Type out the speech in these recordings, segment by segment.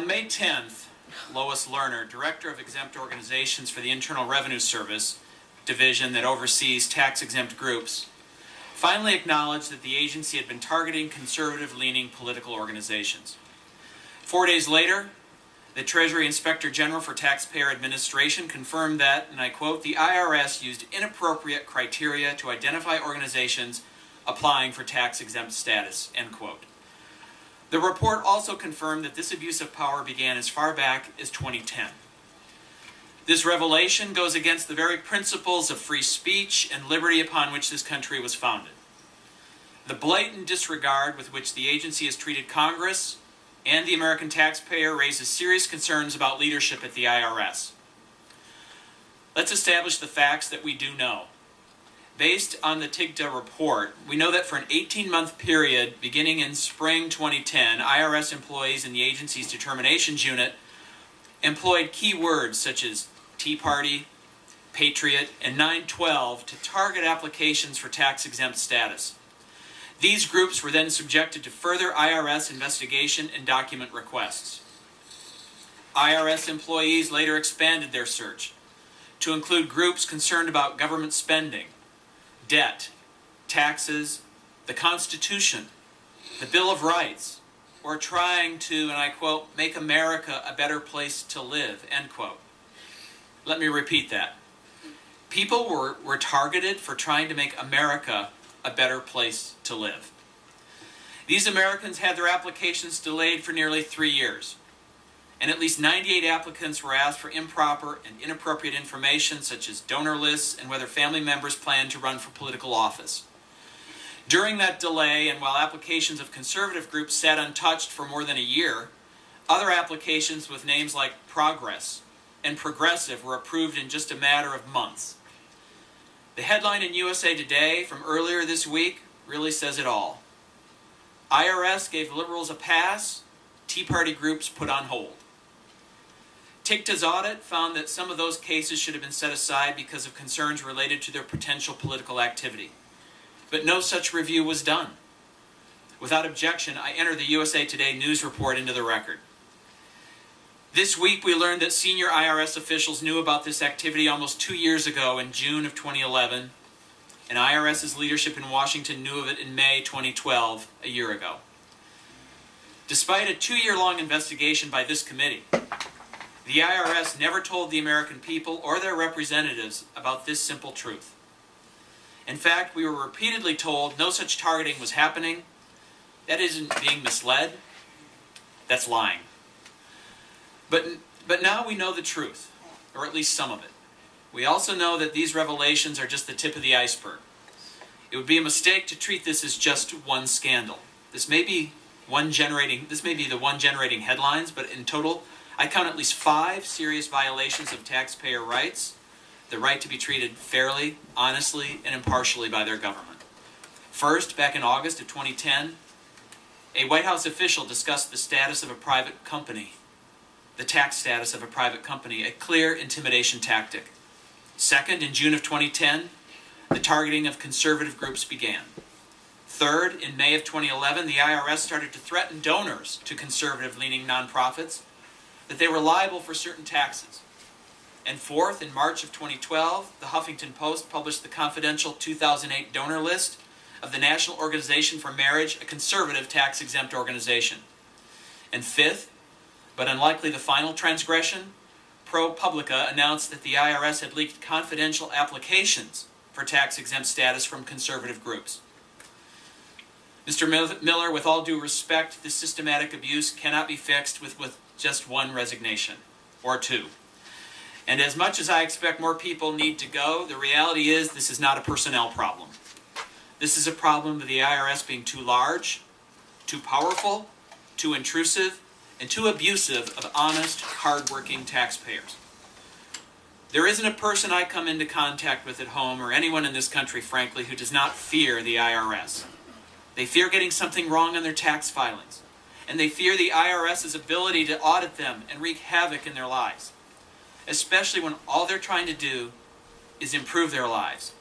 On May 10th, Lois Lerner, Director of Exempt Organizations for the Internal Revenue Service division that oversees tax-exempt groups, finally acknowledged that the agency had been targeting conservative-leaning political organizations. 4 days later, the Treasury Inspector General for Taxpayer Administration confirmed that, and I quote, "the IRS used inappropriate criteria to identify organizations applying for tax-exempt status," end quote. The report also confirmed that this abuse of power began as far back as 2010. This revelation goes against the very principles of free speech and liberty upon which this country was founded. The blatant disregard with which the agency has treated Congress and the American taxpayer raises serious concerns about leadership at the IRS. Let's establish the facts that we do know. Based on the TIGTA report, we know that for an 18-month period beginning in spring 2010, IRS employees in the agency's determinations unit employed key words such as Tea Party, Patriot, and 912 to target applications for tax-exempt status. These groups were then subjected to further IRS investigation and document requests. IRS employees later expanded their search to include groups concerned about government spending, debt, taxes, the Constitution, the Bill of Rights, or trying to, and I quote, "make America a better place to live," end quote. Let me repeat that. People were targeted for trying to make America a better place to live. These Americans had their applications delayed for nearly 3 years, and at least 98 applicants were asked for improper and inappropriate information such as donor lists and whether family members planned to run for political office. During that delay, and while applications of conservative groups sat untouched for more than a year, other applications with names like Progress and Progressive were approved in just a matter of months. The headline in USA Today from earlier this week really says it all. IRS gave liberals a pass, Tea Party groups put on hold. TIGTA's audit found that some of those cases should have been set aside because of concerns related to their potential political activity. But no such review was done. Without objection, I enter the USA Today news report into the record. This week we learned that senior IRS officials knew about this activity almost 2 years ago in June of 2011, and IRS's leadership in Washington knew of it in May 2012, a year ago. Despite a 2-year-long investigation by this committee, the IRS never told the American people or their representatives about this simple truth. In fact, we were repeatedly told no such targeting was happening. That isn't being misled. That's lying. But now we know the truth, or at least some of it. We also know that these revelations are just the tip of the iceberg. It would be a mistake to treat this as just one scandal. This may be the one generating headlines, but in total, I count at least 5 serious violations of taxpayer rights, the right to be treated fairly, honestly, and impartially by their government. First, back in August of 2010, a White House official discussed the status of a private company, the tax status of a private company, a clear intimidation tactic. Second, in June of 2010, the targeting of conservative groups began. Third, in May of 2011, the IRS started to threaten donors to conservative-leaning nonprofits that they were liable for certain taxes. And fourth, in March of 2012, the Huffington Post published the confidential 2008 donor list of the National Organization for Marriage, a conservative tax-exempt organization. And fifth, but unlikely the final transgression, ProPublica announced that the IRS had leaked confidential applications for tax-exempt status from conservative groups. Mr. Miller, with all due respect, this systematic abuse cannot be fixed with just one resignation, or 2. And as much as I expect more people need to go, the reality is this is not a personnel problem. This is a problem of the IRS being too large, too powerful, too intrusive, and too abusive of honest, hard-working taxpayers. There isn't a person I come into contact with at home, or anyone in this country, frankly, who does not fear the IRS. They fear getting something wrong on their tax filings, and they fear the IRS's ability to audit them and wreak havoc in their lives, especially when all they're trying to do is improve their lives,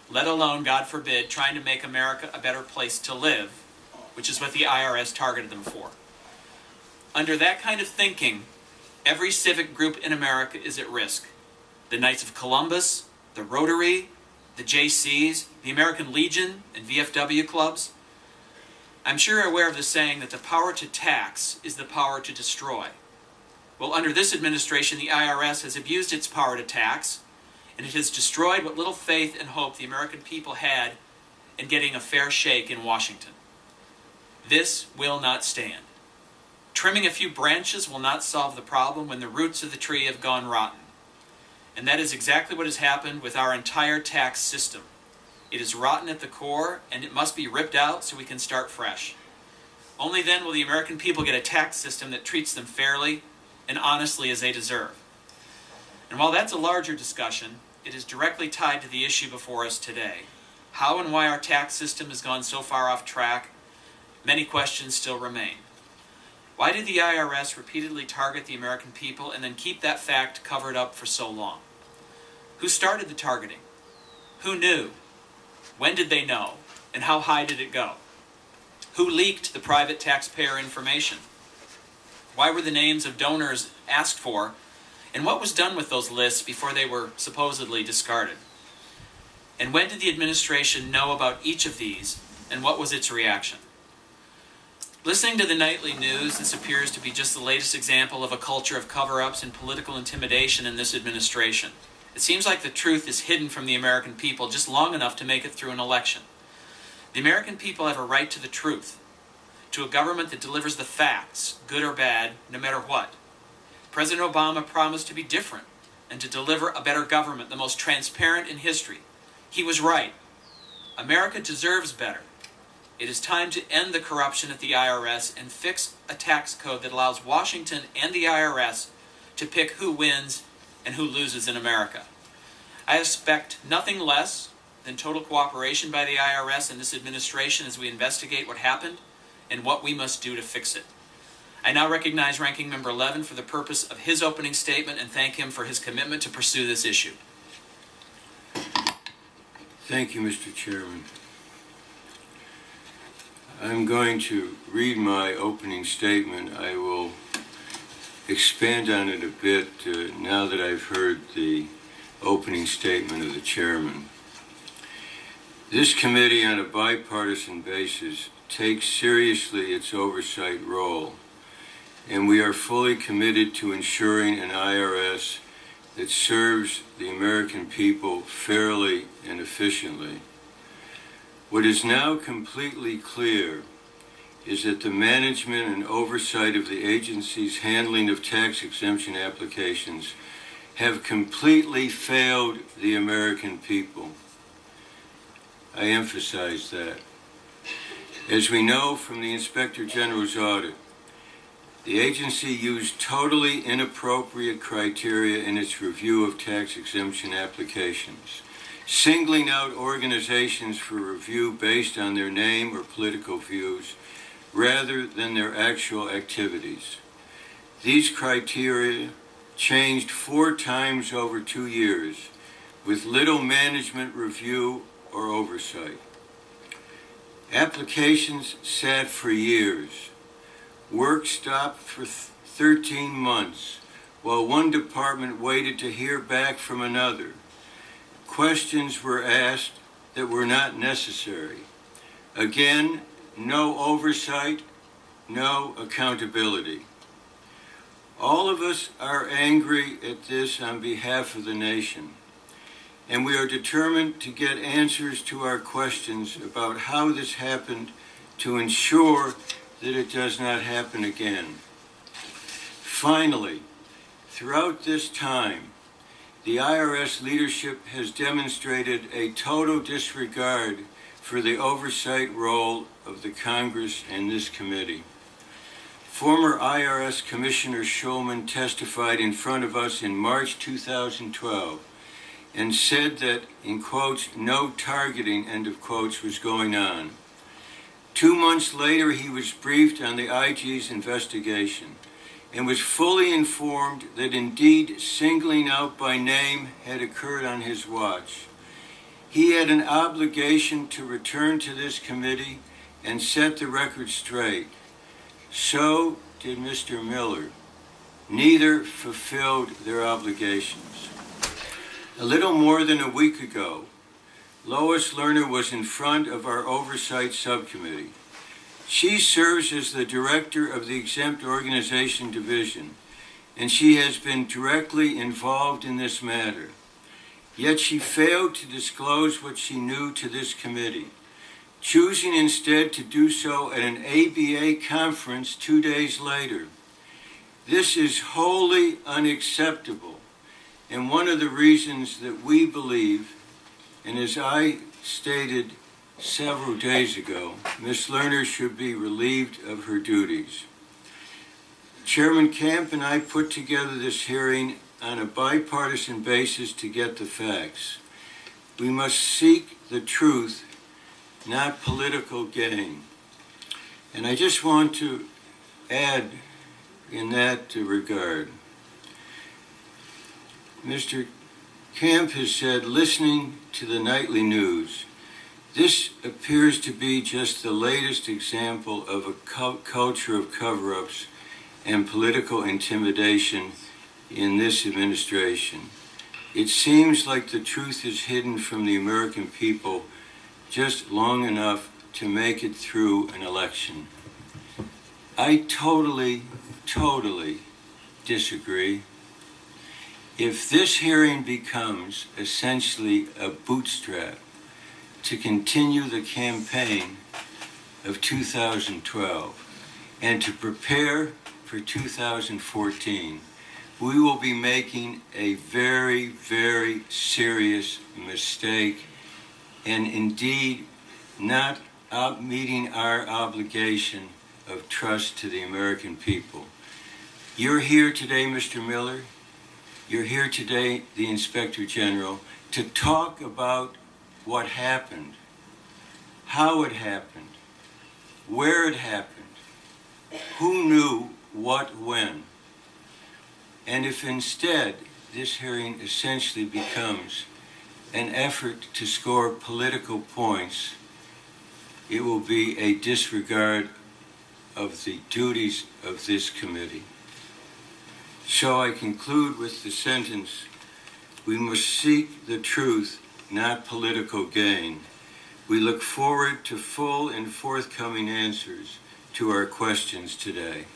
let alone, God forbid, trying to make America a better place to live, which is what the IRS targeted them for. Under that kind of thinking, every civic group in America is at risk. The Knights of Columbus, the Rotary, the JCs, the American Legion, and VFW clubs. I'm sure you're aware of the saying that the power to tax is the power to destroy. Well, under this administration, the IRS has abused its power to tax, and it has destroyed what little faith and hope the American people had in getting a fair shake in Washington. This will not stand. Trimming a few branches will not solve the problem when the roots of the tree have gone rotten. And that is exactly what has happened with our entire tax system. It is rotten at the core, and it must be ripped out so we can start fresh. Only then will the American people get a tax system that treats them fairly and honestly as they deserve. And while that's a larger discussion, it is directly tied to the issue before us today. How and why our tax system has gone so far off track, many questions still remain. Why did the IRS repeatedly target the American people and then keep that fact covered up for so long? Who started the targeting? Who knew? When did they know? And how high did it go? Who leaked the private taxpayer information? Why were the names of donors asked for? And what was done with those lists before they were supposedly discarded? And when did the administration know about each of these, and what was its reaction? Listening to the nightly news, this appears to be just the latest example of a culture of cover-ups and political intimidation in this administration. It seems like the truth is hidden from the American people just long enough to make it through an election. The American people have a right to the truth, to a government that delivers the facts, good or bad, no matter what. President Obama promised to be different and to deliver a better government, the most transparent in history. He was right. America deserves better. It is time to end the corruption at the IRS and fix a tax code that allows Washington and the IRS to pick who wins and who loses in America. I expect nothing less than total cooperation by the IRS and this administration as we investigate what happened and what we must do to fix it. I now recognize Ranking Member Levin for the purpose of his opening statement and thank him for his commitment to pursue this issue. Thank you, Mr. Chairman. I'm going to read my opening statement. I will expand on it a bit now that I've heard the opening statement of the chairman. This committee, on a bipartisan basis, takes seriously its oversight role, and we are fully committed to ensuring an IRS that serves the American people fairly and efficiently. What is now completely clear is that the management and oversight of the agency's handling of tax exemption applications have completely failed the American people. I emphasize that. As we know from the Inspector General's audit, the agency used totally inappropriate criteria in its review of tax exemption applications, singling out organizations for review based on their name or political views rather than their actual activities. These criteria changed 4 times over 2 years with little management review or oversight. Applications sat for years. Work stopped for 13 months while one department waited to hear back from another. Questions were asked that were not necessary. Again, no oversight, no accountability. All of us are angry at this on behalf of the nation, and we are determined to get answers to our questions about how this happened to ensure that it does not happen again. Finally, throughout this time, the IRS leadership has demonstrated a total disregard for the oversight role of the Congress and this committee. Former IRS Commissioner Schulman testified in front of us in March 2012 and said that, in quotes, no targeting, end of quotes, was going on. 2 months later, he was briefed on the IG's investigation and was fully informed that indeed singling out by name had occurred on his watch. He had an obligation to return to this committee and set the record straight. So did Mr. Miller. Neither fulfilled their obligations. A little more than a week ago, Lois Lerner was in front of our Oversight Subcommittee. She serves as the director of the Exempt Organization Division, and she has been directly involved in this matter. Yet she failed to disclose what she knew to this committee, choosing instead to do so at an ABA conference 2 days later. This is wholly unacceptable, and one of the reasons that we believe, and as I stated several days ago, Ms. Lerner should be relieved of her duties. Chairman Camp and I put together this hearing on a bipartisan basis to get the facts. We must seek the truth, not political gain. And I just want to add in that regard. Mr. Camp has said, listening to the nightly news, this appears to be just the latest example of a culture of cover-ups and political intimidation in this administration. It seems like the truth is hidden from the American people just long enough to make it through an election. I totally disagree. If this hearing becomes essentially a bootstrap to continue the campaign of 2012 and to prepare for 2014, we will be making a very, very serious mistake and indeed not meeting our obligation of trust to the American people. You're here today, Mr. Miller. You're here today, the Inspector General, to talk about what happened, how it happened, where it happened, who knew what when. And if instead this hearing essentially becomes an effort to score political points, it will be a disregard of the duties of this committee. So I conclude with the sentence, we must seek the truth, not political gain. We look forward to full and forthcoming answers to our questions today.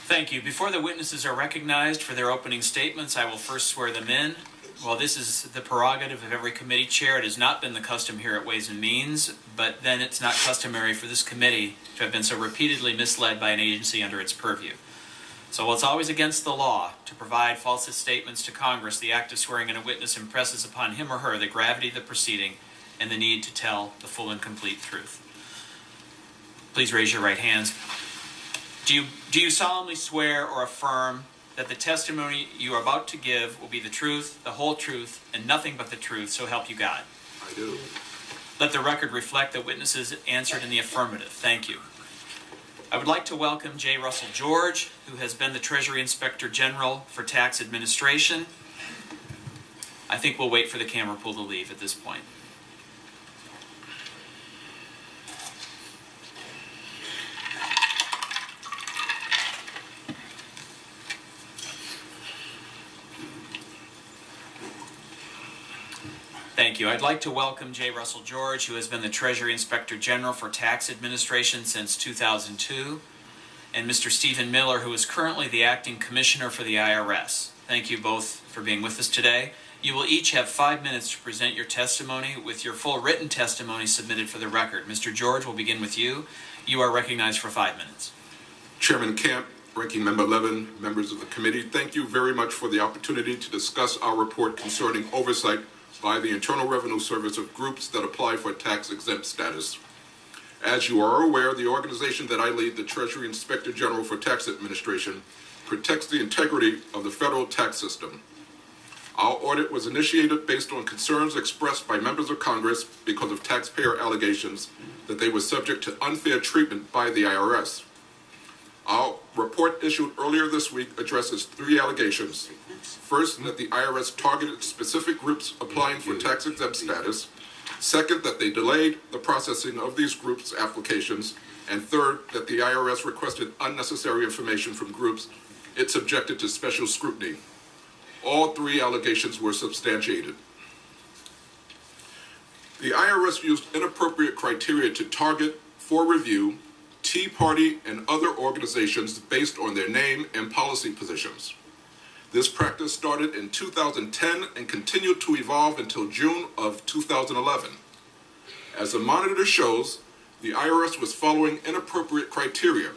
Thank you. Before the witnesses are recognized for their opening statements, I will first swear them in. While this is the prerogative of every committee chair, it has not been the custom here at Ways and Means, but then it's not customary for this committee to have been so repeatedly misled by an agency under its purview. So while it's always against the law to provide false statements to Congress, the act of swearing in a witness impresses upon him or her the gravity of the proceeding and the need to tell the full and complete truth. Please raise your right hands. Do you solemnly swear or affirm that the testimony you are about to give will be the truth, the whole truth, and nothing but the truth, so help you God? I do. Let the record reflect that witnesses answered in the affirmative. Thank you. I would like to welcome J. Russell George, who has been the Treasury Inspector General for Tax Administration. I think we'll wait for the camera pool to leave at this point. Thank you. I'd like to welcome J. Russell George, who has been the Treasury Inspector General for Tax Administration since 2002, and Mr. Stephen Miller, who is currently the Acting Commissioner for the IRS. Thank you both for being with us today. You will each have 5 minutes to present your testimony with your full written testimony submitted for the record. Mr. George, we'll begin with you. You are recognized for 5 minutes. Chairman Camp, Ranking Member Levin, members of the committee, thank you very much for the opportunity to discuss our report concerning oversight by the Internal Revenue Service of groups that apply for tax-exempt status. As you are aware, the organization that I lead, the Treasury Inspector General for Tax Administration, protects the integrity of the federal tax system. Our audit was initiated based on concerns expressed by members of Congress because of taxpayer allegations that they were subject to unfair treatment by the IRS. Our report issued earlier this week addresses 3 allegations. First, that the IRS targeted specific groups applying for tax-exempt status. Second, that they delayed the processing of these groups' applications. And third, that the IRS requested unnecessary information from groups it subjected to special scrutiny. All three allegations were substantiated. The IRS used inappropriate criteria to target, for review, Tea Party and other organizations based on their name and policy positions. This practice started in 2010 and continued to evolve until June of 2011. As the monitor shows, the IRS was following inappropriate criteria.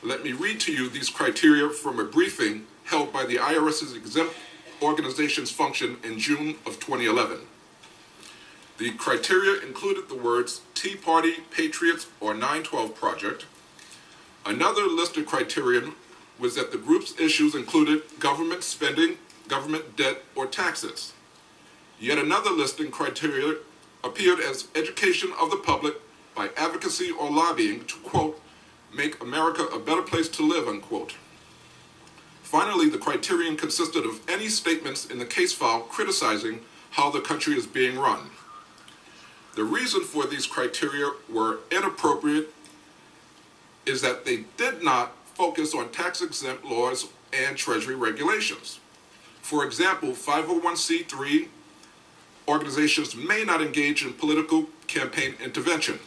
Let me read to you these criteria from a briefing held by the IRS's exempt organizations function in June of 2011. The criteria included the words Tea Party, Patriots, or 912 Project. Another listed criterion was that the group's issues included government spending, government debt, or taxes. Yet another listing criteria appeared as education of the public by advocacy or lobbying to, quote, make America a better place to live, unquote. Finally, the criterion consisted of any statements in the case file criticizing how the country is being run. The reason for these criteria were inappropriate is that they did not focus on tax-exempt laws and Treasury regulations. For example, 501c3 organizations may not engage in political campaign intervention.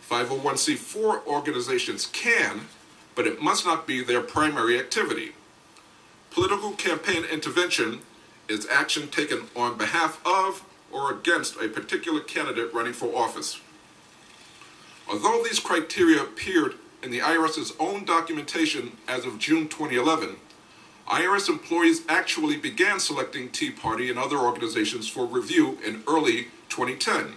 501c4 organizations can, but it must not be their primary activity. Political campaign intervention is action taken on behalf of or against a particular candidate running for office. Although these criteria appeared in the IRS's own documentation as of June 2011, IRS employees actually began selecting Tea Party and other organizations for review in early 2010.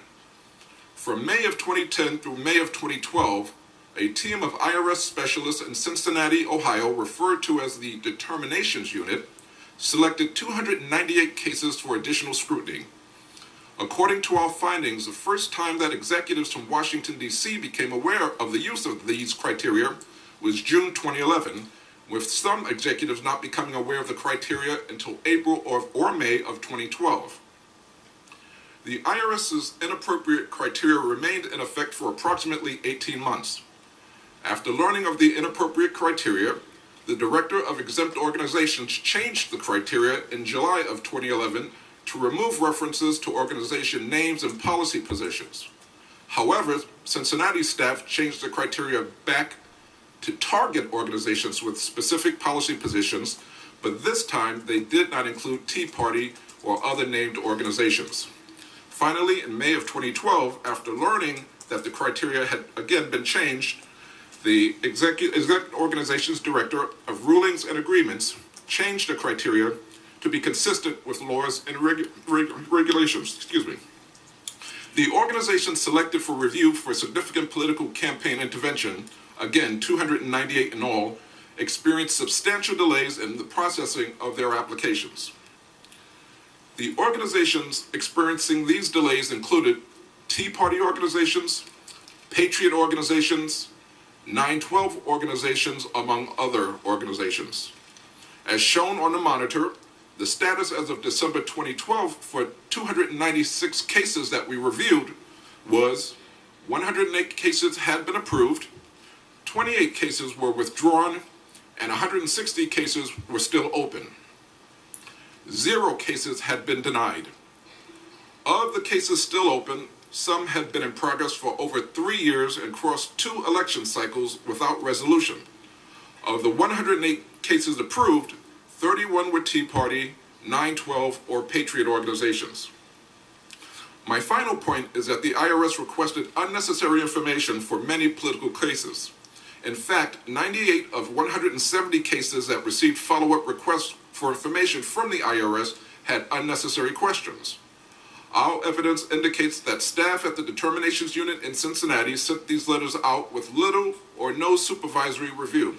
From May of 2010 through May of 2012, a team of IRS specialists in Cincinnati, Ohio, referred to as the Determinations Unit, selected 298 cases for additional scrutiny. According to our findings, the first time that executives from Washington, D.C. became aware of the use of these criteria was June 2011, with some executives not becoming aware of the criteria until April or May of 2012. The IRS's inappropriate criteria remained in effect for approximately 18 months. After learning of the inappropriate criteria, the Director of Exempt Organizations changed the criteria in July of 2011 to remove references to organization names and policy positions. However, Cincinnati staff changed the criteria back to target organizations with specific policy positions, but this time they did not include Tea Party or other named organizations. Finally, in May of 2012, after learning that the criteria had again been changed, the Exempt Organizations Director of Rulings and Agreements changed the criteria to be consistent with laws and regulations. The organizations selected for review for significant political campaign intervention, again 298 in all, experienced substantial delays in the processing of their applications. The organizations experiencing these delays included Tea Party organizations, Patriot organizations, 912 organizations, among other organizations. As shown on the monitor, the status as of December 2012 for 296 cases that we reviewed was 108 cases had been approved, 28 cases were withdrawn, and 160 cases were still open. 0 cases had been denied. Of the cases still open, some had been in progress for over 3 years and crossed 2 election cycles without resolution. Of the 108 cases approved, 31 were Tea Party, 912, or Patriot organizations. My final point is that the IRS requested unnecessary information for many political cases. In fact, 98 of 170 cases that received follow-up requests for information from the IRS had unnecessary questions. Our evidence indicates that staff at the Determinations Unit in Cincinnati sent these letters out with little or no supervisory review.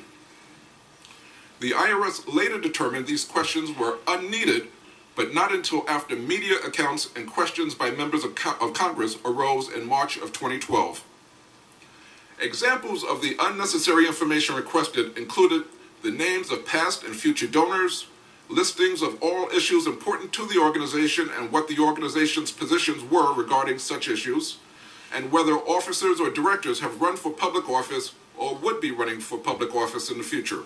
The IRS later determined these questions were unneeded, but not until after media accounts and questions by members of Congress arose in March of 2012. Examples of the unnecessary information requested included the names of past and future donors, listings of all issues important to the organization and what the organization's positions were regarding such issues, and whether officers or directors have run for public office or would be running for public office in the future.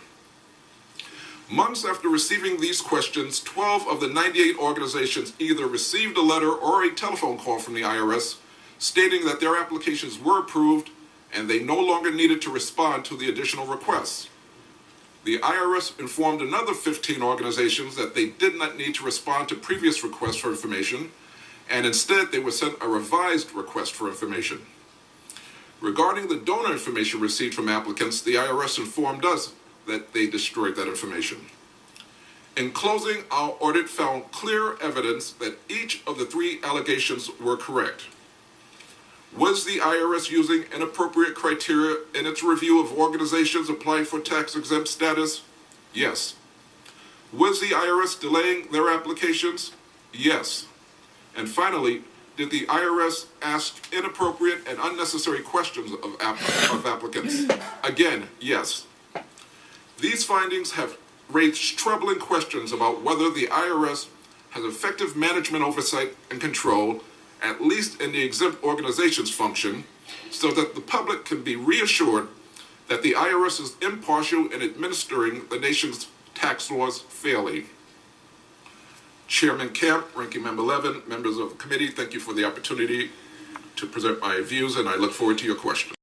Months after receiving these questions, 12 of the 98 organizations either received a letter or a telephone call from the IRS stating that their applications were approved and they no longer needed to respond to the additional requests. The IRS informed another 15 organizations that they did not need to respond to previous requests for information, and instead they were sent a revised request for information. Regarding the donor information received from applicants, the IRS informed us that they destroyed that information. In closing, our audit found clear evidence that each of the 3 allegations were correct. Was the IRS using inappropriate criteria in its review of organizations applying for tax-exempt status? Yes. Was the IRS delaying their applications? Yes. And finally, did the IRS ask inappropriate and unnecessary questions of applicants? Again, yes. These findings have raised troubling questions about whether the IRS has effective management oversight and control, at least in the exempt organizations function, so that the public can be reassured that the IRS is impartial in administering the nation's tax laws fairly. Chairman Camp, Ranking Member Levin, members of the committee, thank you for the opportunity to present my views, and I look forward to your questions.